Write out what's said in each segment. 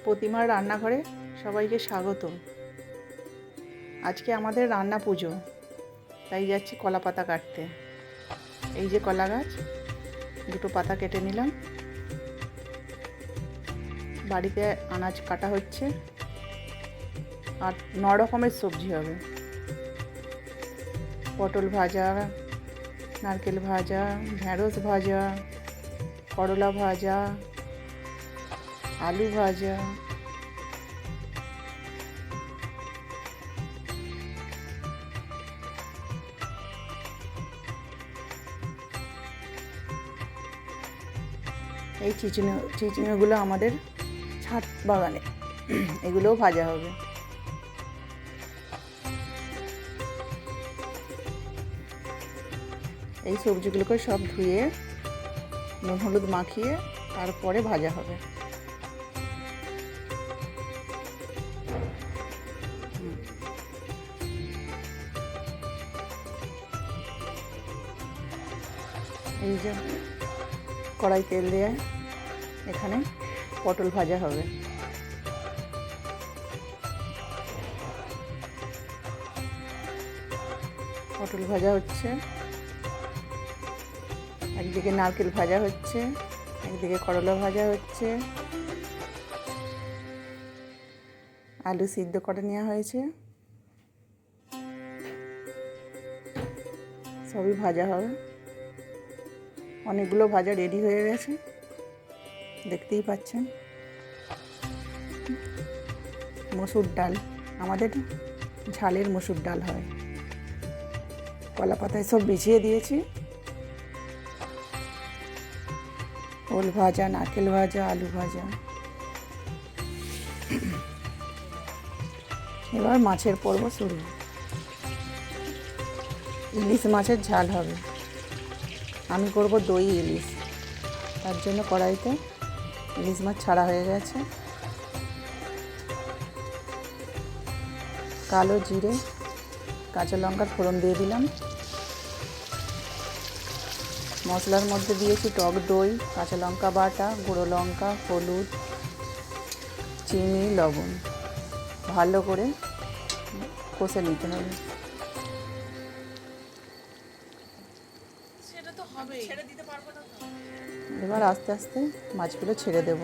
প্রতিমার রান্নাঘরে সবাইকে স্বাগত। আজকে আমাদের রান্না পুজো, তাই যাচ্ছি কলা পাতা কাটতে। এই যে কলা গাছ, দুটো পাতা কেটে নিলাম। বাড়িতে আনাজ কাটা হচ্ছে, আর 9 রকমের সবজি হবে। পটল ভাজা, নারকেল ভাজা, ঢেঁড়স ভাজা, করলা ভাজা, আলু ভাজা, এই চিচিঙ্গাগুলো আমাদের ছাদ বাগানে, এগুলোও ভাজা হবে। এই সবজিগুলোকে সব ধুয়ে নুন হলুদ মাখিয়ে তারপরে ভাজা হবে। এই যে কড়াই তেল দিয়ে এখানে পটল ভাজা হবে। পটল ভাজা হচ্ছে, একদিকে নারকেল ভাজা হচ্ছে, একদিকে করলা ভাজা হচ্ছে, আলু সিদ্ধ করে নেওয়া হয়েছে, সবই ভাজা হবে। অনেকগুলো ভাজা রেডি হয়ে গেছে, দেখতেই পাচ্ছেন। মসুর ডাল, আমাদের ঝালের মসুর ডাল হয়। কলা পাতায় সব বিছিয়ে দিয়েছি। ওল ভাজা, নারকেল ভাজা, আলু ভাজা। এবার মাছের পর্ব শুরু। ইলিশ মাছের ঝাল হবে। আমি করব দই ইলিশ, তার জন্য কড়াইতে ইলিশ মাছ ছাড়া হয়ে গেছে। কালো জিরে, কাঁচা লঙ্কার ফোড়ন দিয়ে দিলাম। মশলার মধ্যে দিয়েছি টক দই, কাঁচা লঙ্কা বাটা, গুঁড়ো লঙ্কা, হলুদ, চিনি, লবণ। ভালো করে কষে নিতে হবে। এবার আস্তে আস্তে মাছগুলো ছেড়ে দেব।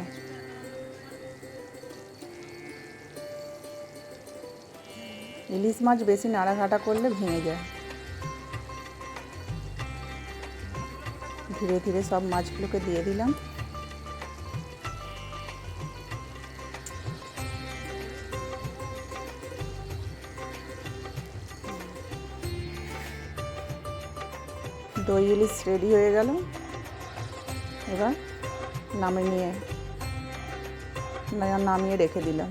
ইলিশ মাছ বেশি নাড়াঘাটা করলে ভেঙে যায়। ধীরে ধীরে সব মাছগুলোকে দিয়ে দিলাম। দই ইলিশ রেডি হয়ে গেল। এবার নামিয়ে রেখে দিলাম।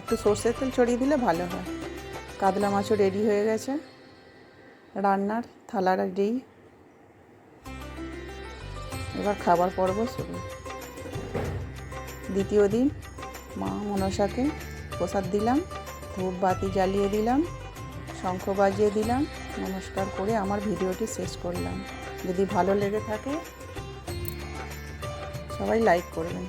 একটু সর্ষের তেল ছড়িয়ে দিলে ভালো হয়। কাতলা মাছও রেডি হয়ে গেছে, রান্নার থালা রেডি। এবার খাবার পর্ব শুরু। দ্বিতীয় দিন মা মনসাকে প্রসাদ দিলাম, ধূপ বাতি জ্বালিয়ে দিলাম, শঙ্খ বাজিয়ে দিলাম, নমস্কার করে আমার ভিডিওটি শেষ করলাম। যদি ভালো লেগে থাকে সবাই লাইক করবেন।